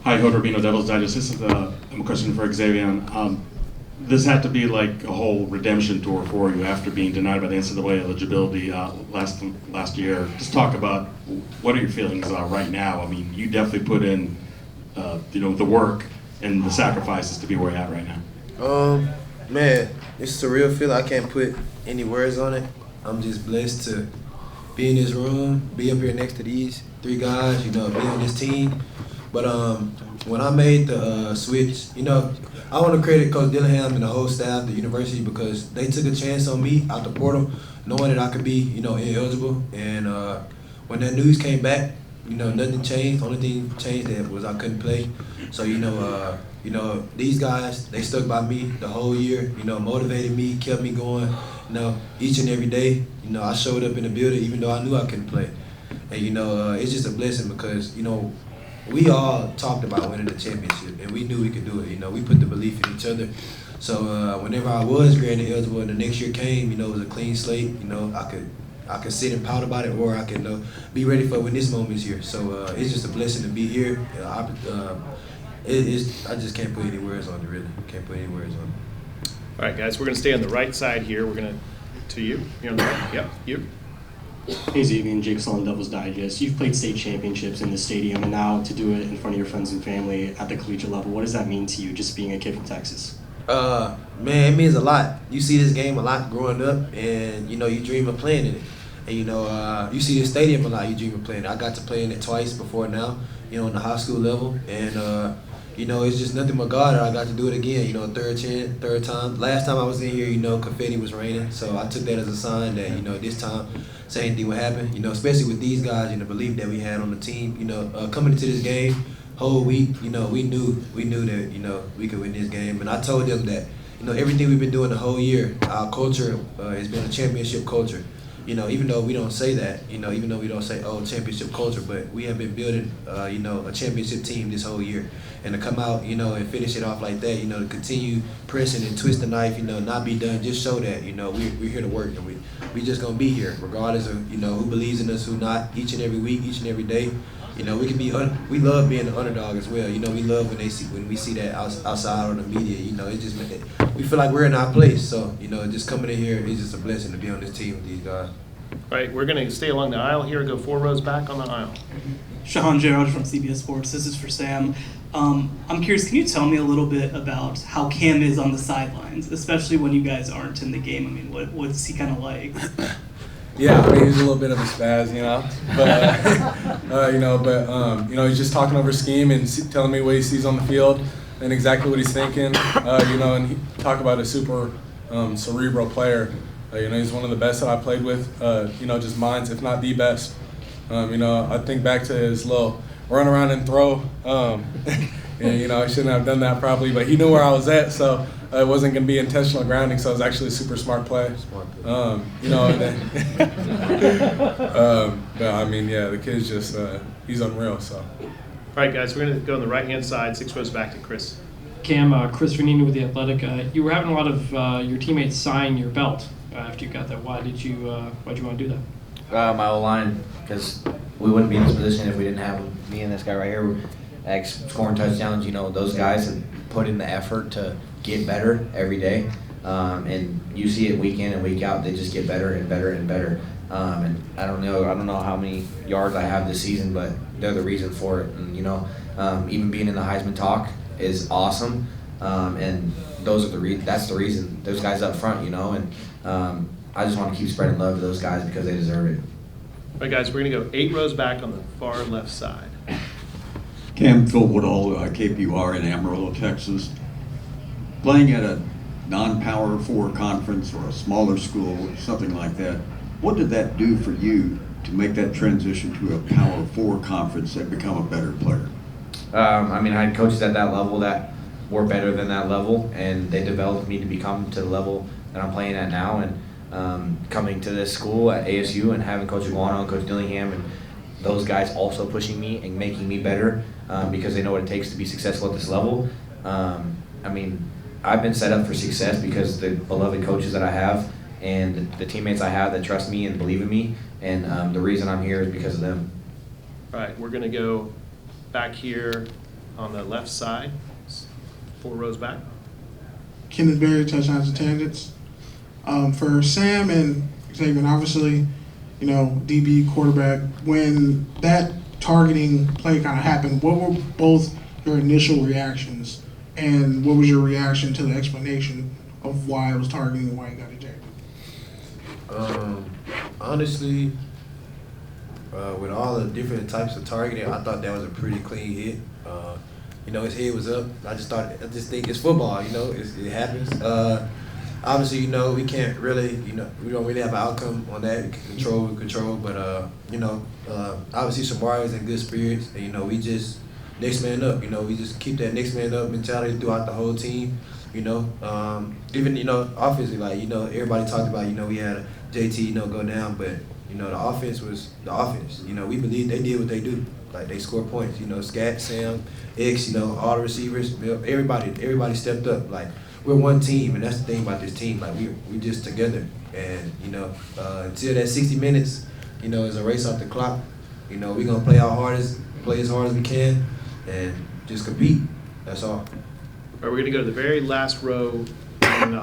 Hi, Hood Rubino, Devil's Digest. This is a question for Xavion. This had to be like a whole redemption tour for you after being denied by the NCAA eligibility last year. Just talk about what are your feelings right now. I mean, you definitely put in the work and the sacrifices to be where you're at right now. Man, it's a surreal feeling. I can't put any words on it. I'm just blessed to be in this room, be up here next to these three guys, be on this team. But when I made the switch, I want to credit Coach Dillingham and the whole staff, the university, because they took a chance on me out the portal, knowing that I could be, ineligible. And when that news came back, nothing changed. The only thing changed that was I couldn't play. So, these guys, they stuck by me the whole year, motivated me, kept me going, each and every day. I showed up in the building even though I knew I couldn't play. And, it's just a blessing because, we all talked about winning the championship, and we knew we could do it. We put the belief in each other. So whenever I was granted eligible and the next year came, it was a clean slate. I could sit and pout about it, or I could be ready for when this moment's here. So it's just a blessing to be here. I just can't put any words on it, really. Can't put any words on it. All right, guys, we're going to stay on the right side here. We're going to you. You're on the right. Yep, you. Hey, Xavion, Jake Sullen, Devil's Digest. You've played state championships in the stadium, and now to do it in front of your friends and family at the collegiate level, what does that mean to you, just being a kid from Texas? Man, it means a lot. You see this game a lot growing up, and, you dream of playing in it. And, you see this stadium a lot, you dream of playing it. I got to play in it twice before now, in the high school level. And, it's just nothing but God that I got to do it again, third time. Last time I was in here, confetti was raining. So I took that as a sign that, this time, same thing would happen, especially with these guys, the belief that we had on the team. Coming into this game, whole week, we knew that, we could win this game. And I told them that, everything we've been doing the whole year, our culture has been a championship culture. Even though we don't say that, even though we don't say, championship culture, but we have been building, a championship team this whole year. And to come out, and finish it off like that, to continue pressing and twist the knife, not be done, just show that, we're here to work. And we just going to be here, regardless of, who believes in us, who not, each and every week, each and every day. We can be, we love being the underdog as well. We love when we see that outside on the media. It just, we feel like we're in our place. So, just coming in here is just a blessing to be on this team with these guys. All right, we're going to stay along the aisle here, go 4 rows back on the aisle. Shahan Gerald from CBS Sports. This is for Sam. I'm curious, can you tell me a little bit about how Cam is on the sidelines, especially when you guys aren't in the game? I mean, what's he kind of like? Yeah, he's a little bit of a spaz, but he's just talking over scheme and telling me what he sees on the field and exactly what he's thinking, and he talk about a super cerebral player. He's one of the best that I played with, just minds, if not the best. I think back to his little run around and throw, and, I shouldn't have done that probably, but he knew where I was at, so it wasn't going to be intentional grounding, so it was actually a super smart play. But the kid's just, he's unreal, so. All right, guys, we're going to go on the right-hand side, 6 rows back to Chris. Cam, Chris Vannini with The Athletic. You were having a lot of your teammates sign your belt after you got that. Why'd you want to do that? My O-line, because we wouldn't be in this position if we didn't have me and this guy right here scoring touchdowns. Those guys have put in the effort to get better every day, and you see it week in and week out. They just get better and better and better. And I don't know how many yards I have this season, but they're the reason for it. And even being in the Heisman talk is awesome. And that's the reason. Those guys up front, and I just want to keep spreading love to those guys because they deserve it. All right, guys, we're going to go 8 rows back on the far left side. Cam, Phil Woodall, KPUR in Amarillo, Texas. Playing at a non-Power 4 conference or a smaller school, something like that, what did that do for you to make that transition to a Power 4 conference and become a better player? I had coaches at that level that were better than that level, and they developed me to become to the level that I'm playing at now. And coming to this school at ASU and having Coach Iguana and Coach Dillingham and those guys also pushing me and making me better because they know what it takes to be successful at this level. I've been set up for success because the beloved coaches that I have and the teammates I have that trust me and believe in me, and the reason I'm here is because of them. All right, we're going to go back here on the left side, 4 rows back. Kenneth Berry, touchdowns and tangents. For Sam and Xavion, obviously, you know, DB, quarterback, when that targeting play kind of happened, what were both your initial reactions, and what was your reaction to the explanation of why it was targeting and why it got ejected? Honestly, with all the different types of targeting, I thought that was a pretty clean hit. You know, his head was up. I just think it's football. You know, it happens. Obviously, you know, we can't really, you know, we don't really have an outcome on that. Control. But you know, obviously, Samari is in good spirits, and you know, we just next man up. You know, we just keep that next man up mentality throughout the whole team. You know, even, you know, offensively, like, you know, everybody talked about, you know, we had JT, you know, go down, but, you know, the offense was the offense. You know, we believe they did what they do. Like, they score points. You know, Scat, Sam, X, you know, all the receivers, everybody stepped up. Like, we're one team, and that's the thing about this team. Like, we just together. And, you know, until that 60 minutes, you know, is a race off the clock. You know, we're going to play our hardest, play as hard as we can, and just compete. That's all. All right, we're going to go to the very last row. And,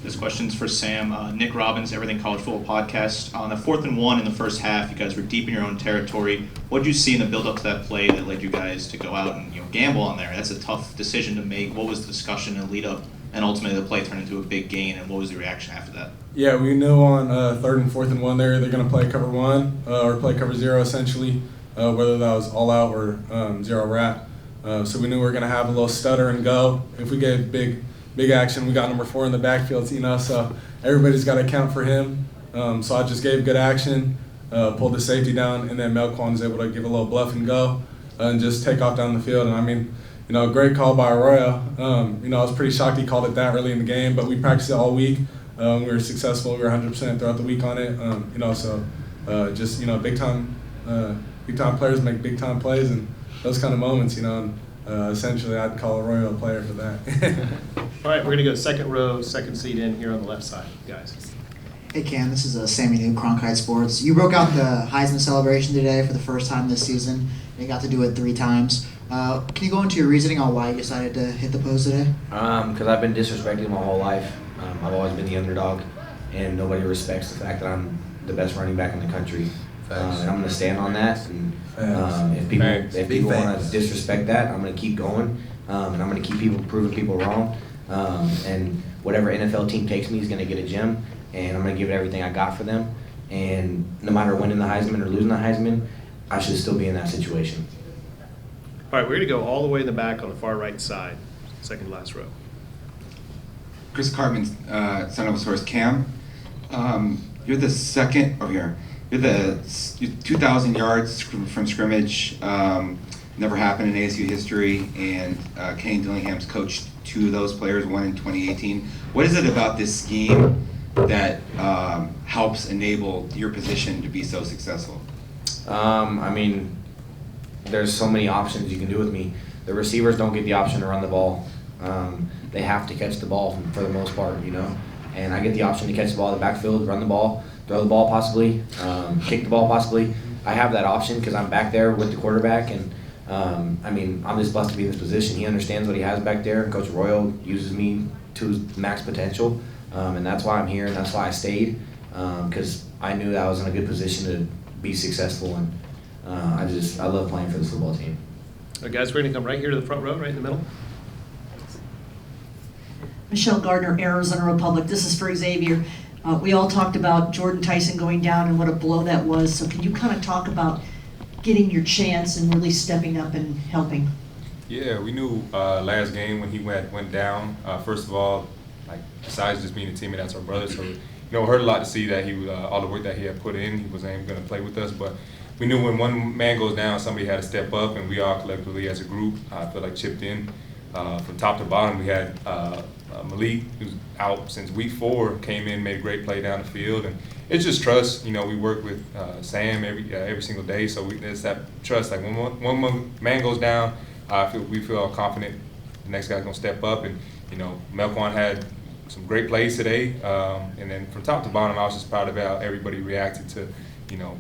this question's for Sam. Nick Robbins, Everything College Football Podcast. On the 4th and 1 in the first half, you guys were deep in your own territory. What did you see in the build-up to that play that led you guys to go out and, you know, gamble on there? That's a tough decision to make. What was the discussion and lead-up, and ultimately the play turned into a big gain, and what was the reaction after that? Yeah, we knew on 3rd and 4th and 1 there they're going to play cover 1 or play cover 0 essentially, whether that was all out or 0 wrap. So we knew we were going to have a little stutter and go. If we gave big action, we got number 4 in the backfield, you know, so everybody's got to account for him. So I just gave good action, pulled the safety down, and then Melquan was able to give a little bluff and go and just take off down the field. And I mean, you know, great call by Arroyo. You know, I was pretty shocked he called it that early in the game, but we practiced it all week. We were successful. We were 100% throughout the week on it. You know, so just, you know, big time players make big time plays, and those kind of moments, you know. And essentially, I'd call Arroyo a player for that. all right, we're going to go second row, second seat in here on the left side, guys. Hey Cam, this is Sammy New, Cronkite Sports. You broke out the Heisman celebration today for the first time this season. You got to do it 3 times. Can you go into your reasoning on why you decided to hit the pose today? Because I've been disrespected my whole life. I've always been the underdog, and nobody respects the fact that I'm the best running back in the country. And I'm going to stand on that. And if people want to disrespect that, I'm going to keep going, and I'm going to keep proving people wrong. And whatever NFL team takes me is going to get a gem, and I'm going to give it everything I got for them. And no matter winning the Heisman or losing the Heisman, I should still be in that situation. All right, we're going to go all the way in the back on the far right side, second to last row. Chris Cartman, son of a source. Cam, you're the second over here. You're 2,000 yards from scrimmage. Never happened in ASU history, and Kenny Dillingham's coached 2 of those players, one in 2018. What is it about this scheme that helps enable your position to be so successful? I mean, there's so many options you can do with me. The receivers don't get the option to run the ball. They have to catch the ball for the most part, you know. And I get the option to catch the ball in the backfield, run the ball, throw the ball possibly, kick the ball possibly. I have that option because I'm back there with the quarterback, and I mean, I'm just blessed to be in this position. He understands what he has back there. Coach Arroyo uses me to his max potential, and that's why I'm here, and that's why I stayed, because I knew that I was in a good position to be successful, and I love playing for this football team. All right, guys, we're going to come right here to the front row, right in the middle. Michelle Gardner, Arizona Republic. This is for Xavier. We all talked about Jordan Tyson going down and what a blow that was. So can you kind of talk about getting your chance and really stepping up and helping? Yeah, we knew last game when he went down. First of all, like besides just being a teammate, that's our brother. So you know, it hurt a lot to see that he all the work that he had put in, he wasn't even going to play with us. But we knew when one man goes down, somebody had to step up, and we all collectively as a group, I feel like chipped in. From top to bottom, we had Malik, who's out since week 4, came in, made a great play down the field, and it's just trust. You know, we work with Sam every single day, so it's that trust. Like when one man goes down, we feel confident the next guy's gonna step up, and you know, Melquan had some great plays today, and then from top to bottom, I was just proud of how everybody reacted to, you know,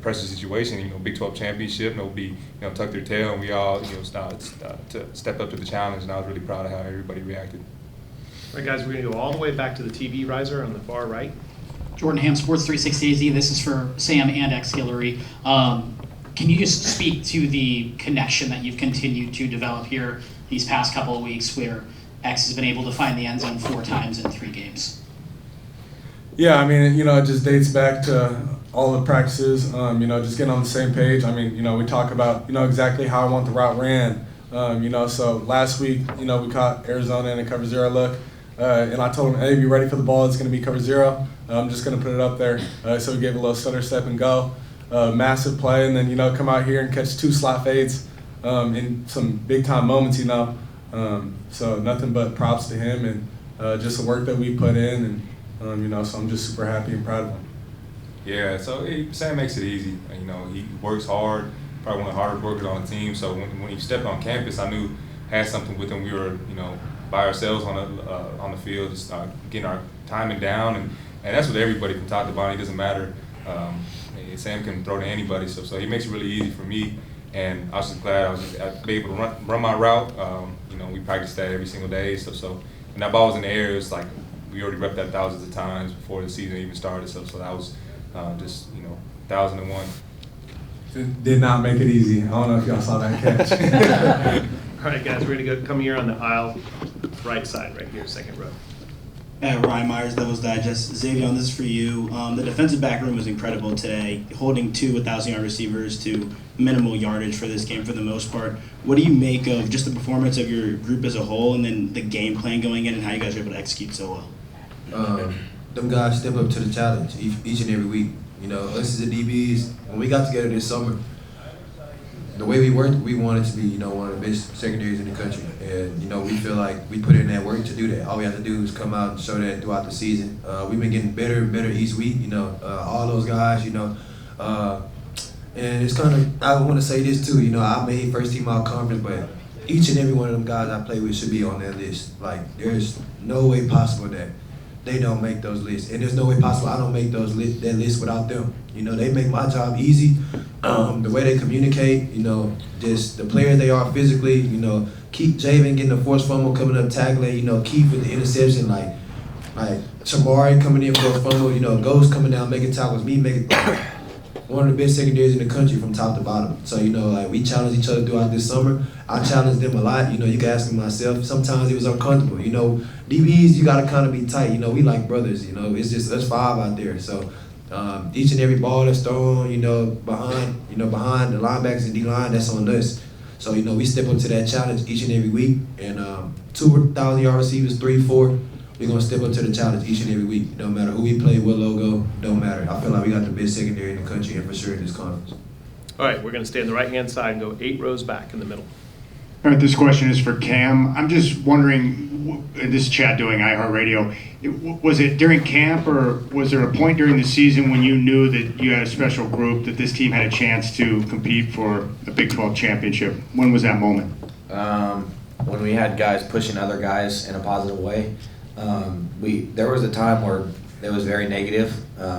pressure situation. Big 12 championship, nobody tucked their tail, and we all to step up to the challenge. And I was really proud of how everybody reacted. All right, guys, we're going to go all the way back to the TV riser on the far right. Jordan Ham, Sports 360 AZ. This is for Sam and X Guillory. Can you just speak to the connection that you've continued to develop here these past couple of weeks, where X has been able to find the end zone 4 times in 3 games? Yeah, I mean, it just dates back to all the practices, just getting on the same page. I mean, we talk about, exactly how I want the route ran. So last week, we caught Arizona in a cover 0 look. And I told him, hey, be ready for the ball. It's going to be cover 0. I'm just going to put it up there. So we gave a little stutter step and go. Massive play, and then, come out here and catch 2 slot fades in some big-time moments, So nothing but props to him and just the work that we put in. And, so I'm just super happy and proud of him. Yeah, so Sam makes it easy. He works hard, probably one of the hardest workers on the team. So when he stepped on campus, I knew had something with him. We were, by ourselves on the field, just getting our timing down, and that's with everybody from top to bottom. It doesn't matter. Sam can throw to anybody, so he makes it really easy for me. And I was just glad I was able to run my route. We practiced that every single day. So when that ball was in the air, it was like we already repped that thousands of times before the season even started. So that was just 1,001. Did not make it easy. I don't know if y'all saw that catch. All right, guys, we're going to come here on the aisle, right side, right here, second row. Ryan Myers, Devil's Digest. Xavion, this is for you. The defensive back room was incredible today, holding 2 1,000-yard receivers to minimal yardage for this game for the most part. What do you make of just the performance of your group as a whole, and then the game plan going in, and how you guys are able to execute so well? Them guys step up to the challenge each and every week. Us as the DBs, when we got together this summer, the way we worked, we wanted to be, one of the best secondaries in the country. And, we feel like we put in that work to do that. All we have to do is come out and show that throughout the season. We've been getting better and better each week, all those guys, and it's kind of, I want to say this too, I made first team all conference, but each and every one of them guys I play with should be on that list. Like, there's no way possible that they don't make those lists. And there's no way possible I don't make that list without them. They make my job easy. The way they communicate, just the players they are physically, keep Xavion getting the forced fumble, coming up tackling, Keith with the interception, like Shamari coming in for a fumble, Ghost coming down making tackles, me making one of the best secondaries in the country from top to bottom. So, we challenge each other throughout this summer. I challenge them a lot. You can ask me myself. Sometimes it was uncomfortable. DBs, you got to kind of be tight. We like brothers. It's just us 5 out there. So each and every ball that's thrown, behind the linebackers and D-line, that's on us. So, we step up to that challenge each and every week. And 2 1,000-yard receivers, 3, 4. We're going to step up to the challenge each and every week. No matter who we play, what logo, don't matter. I feel like we got the best secondary in the country, and for sure in this conference. All right, we're going to stay on the right-hand side and go 8 rows back in the middle. All right, this question is for Cam. I'm just wondering, this is Chad doing iHeartRadio, was it during camp, or was there a point during the season when you knew that you had a special group, that this team had a chance to compete for a Big 12 championship? When was that moment? When we had guys pushing other guys in a positive way. There was a time where it was very negative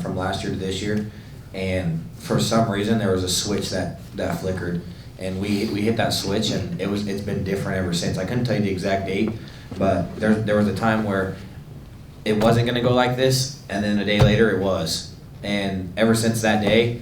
from last year to this year, and for some reason there was a switch that flickered, and we hit that switch, and it's been different ever since. I couldn't tell you the exact date, but there was a time where it wasn't going to go like this, and then a day later it was, and ever since that day,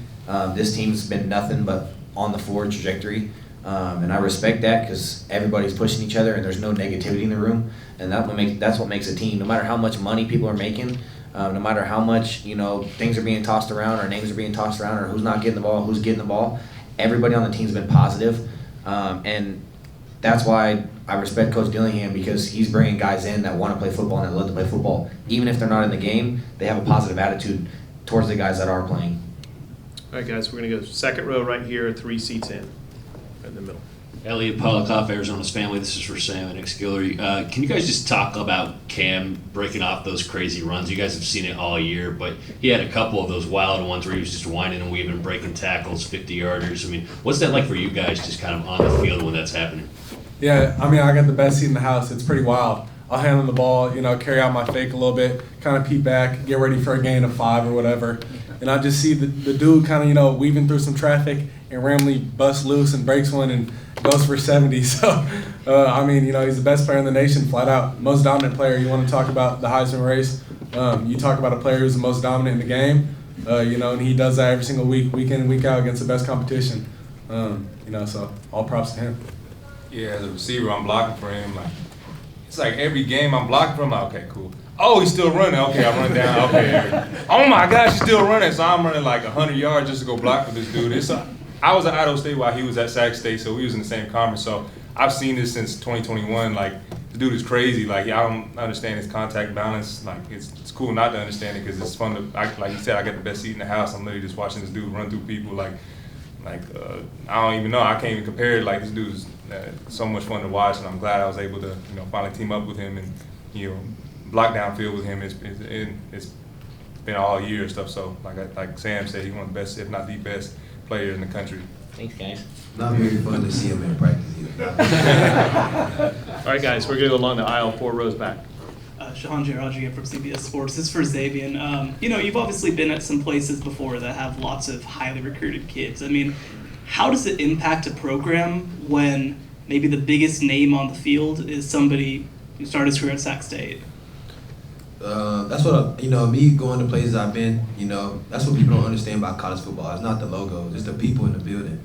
this team's been nothing but on the forward trajectory. And I respect that because everybody's pushing each other and there's no negativity in the room, and that's what makes a team. No matter how much money people are making, no matter how much things are being tossed around, or names are being tossed around, or who's not getting the ball, who's getting the ball, everybody on the team's been positive, and that's why I respect Coach Dillingham, because he's bringing guys in that want to play football and that love to play football. Even if they're not in the game, they have a positive attitude towards the guys that are playing. All right, guys, we're going to go second row right here, 3 seats in the middle. Elliot Polikoff, Arizona's Family. This is for Sam and X Guillory. Can you guys just talk about Cam breaking off those crazy runs? You guys have seen it all year, but he had a couple of those wild ones where he was just winding and weaving, breaking tackles, 50-yarders. I mean, what's that like for you guys, just kind of on the field when that's happening? Yeah, I mean, I got the best seat in the house. It's pretty wild. I'll handle the ball, you know, carry out my fake a little bit, kind of peek back, get ready for a gain of 5 or whatever. And I just see the dude kind of, you know, weaving through some traffic and randomly busts loose and breaks one and goes for 70. So, I mean, you know, he's the best player in the nation, flat out. Most dominant player. You want to talk about the Heisman race. You talk about a player who's the most dominant in the game, you know, and he does that every single week, week in and week out against the best competition. You know, so all props to him. Yeah, as a receiver, I'm blocking for him. Like, it's like every game I'm blocking for him. Like, okay, cool. Oh, he's still running. Okay, I run down. Okay. Oh my gosh, he's still running. So I'm running like 100 yards just to go block for this dude. I was at Idaho State while he was at Sac State, so we was in the same conference. So I've seen this since 2021. Like, the dude is crazy. Like, I don't understand his contact balance. Like, it's cool not to understand it because it's fun to, like you said, I got the best seat in the house. I'm literally just watching this dude run through people. Like I don't even know. I can't even compare it. Like, this dude is so much fun to watch, and I'm glad I was able to, you know, finally team up with him and, you know, block downfield with him. It's been all year and stuff. So, like Sam said, he's one of the best, if not the best player in the country. Thanks, guys. Not very fun to see him in practice either. All right, guys, we're going to go along the aisle 4 rows back. Xavion Alford Xavier from CBS Sports. This is for Xavion. You know, you've obviously been at some places before that have lots of highly recruited kids. I mean, how does it impact a program when maybe the biggest name on the field is somebody who started his career at Sac State? That's what, you know, me going to places I've been, you know, that's what people don't understand about college football. It's not the logos, it's the people in the building.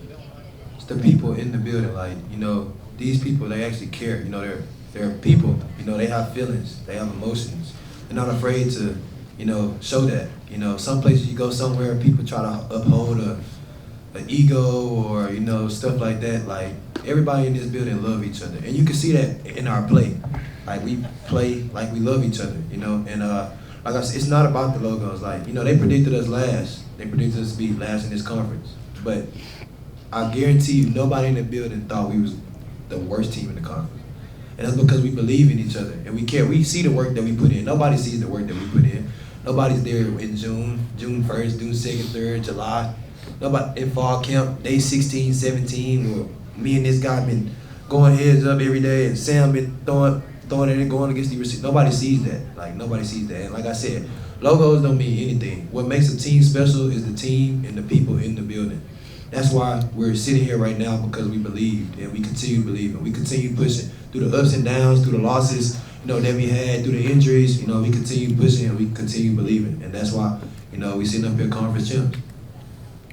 It's the people in the building. Like, you know, these people, they actually care. You know, they're people. You know, they have feelings, they have emotions. They're not afraid to, you know, show that. You know, some places you go somewhere, people try to uphold an ego or, you know, stuff like that. Like, everybody in this building love each other. And you can see that in our play. Like, we play like we love each other, you know? And like I said, it's not about the logos. Like, you know, they predicted us last. They predicted us to be last in this conference. But I guarantee you, nobody in the building thought we was the worst team in the conference. And that's because we believe in each other and we care. We see the work that we put in. Nobody sees the work that we put in. Nobody's there in June 1st, June 2nd, 3rd, July. Nobody in fall camp, day 16, 17, where me and this guy been going heads up every day and Sam been throwing it and going against the receiver. Nobody sees that. Like, nobody sees that. And like I said, logos don't mean anything. What makes a team special is the team and the people in the building. That's why we're sitting here right now, because we believed and we continue believing. We continue pushing through the ups and downs, through the losses, you know, that we had, through the injuries. You know, we continue pushing and we continue believing. And that's why, you know, we sitting up here conference champs.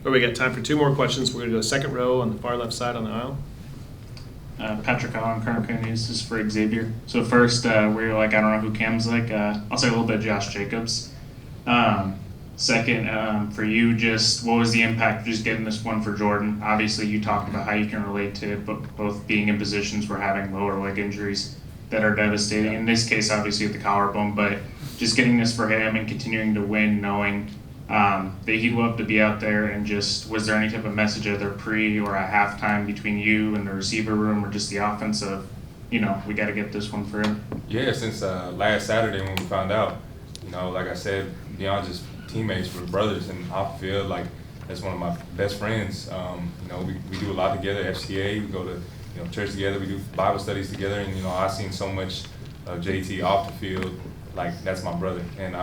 Well, we got time for 2 more questions. We're going to go second row on the far left side on the aisle. Patrick Allen, Current News. This is for Xavier. So first, we're like, I don't know who Cam's like. I'll say a little bit of Josh Jacobs. Second, for you, just what was the impact of just getting this one for Jordan? Obviously, you talked about how you can relate to it, but both being in positions where having lower leg injuries that are devastating. In this case, obviously, with the collarbone, but just getting this for him and continuing to win, knowing that he'd love to be out there. And just, was there any type of message either pre or at halftime between you and the receiver room or just the offense of, you know, we got to get this one for him? Yeah, since last Saturday when we found out, you know, like I said, beyond just teammates, we're brothers, and off the field, like, that's one of my best friends. You know, we do a lot together, FCA, we go to, you know, church together, we do Bible studies together, and, you know, I've seen so much of JT off the field. Like, that's my brother, and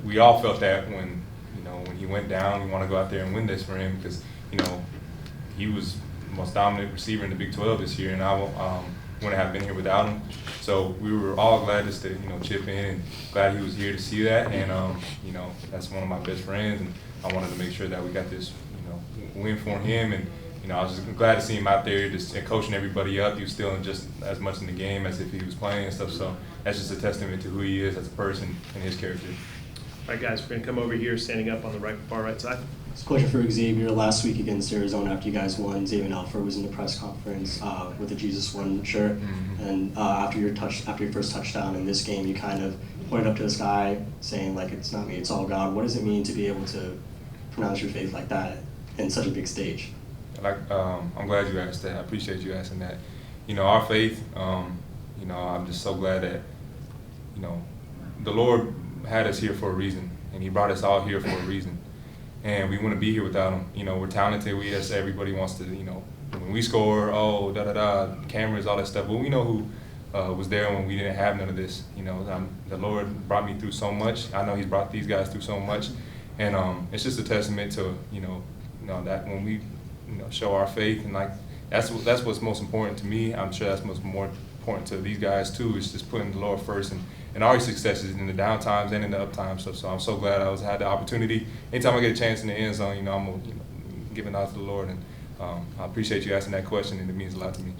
we all felt that when, you know, when he went down. We want to go out there and win this for him because, you know, he was the most dominant receiver in the Big 12 this year, and I wouldn't have been here without him. So we were all glad just to, you know, chip in, and glad he was here to see that. And you know, that's one of my best friends, and I wanted to make sure that we got this, you know, win for him. And you know, I was just glad to see him out there just coaching everybody up. He was still just as much in the game as if he was playing and stuff. So that's just a testament to who he is as a person and his character. All right, guys, we're going to come over here, standing up on the far right side. It's a question for Xavier. Last week against Arizona, after you guys won, Xavion Alford was in the press conference with a Jesus One shirt, and after your first touchdown in this game, you kind of pointed up to the sky, saying like, "It's not me, it's all God." What does it mean to be able to pronounce your faith like that in such a big stage? Like, I'm glad you asked that. I appreciate you asking that. You know, our faith. You know, I'm just so glad that, you know, the Lord had us here for a reason, and He brought us all here for a reason. And we wouldn't be here without him. You know, we're talented. Everybody wants to, you know, when we score, cameras, all that stuff. But we know was there when we didn't have none of this. You know, the Lord brought me through so much. I know He's brought these guys through so much, and it's just a testament to you know that when we show our faith and like that's what's most important to me. I'm sure that's what's more important to these guys too. Is just putting the Lord first and our successes in the down times and in the up times. So I'm so glad I had the opportunity. Anytime I get a chance in the end zone, I'm giving out to the Lord, and I appreciate you asking that question, and it means a lot to me.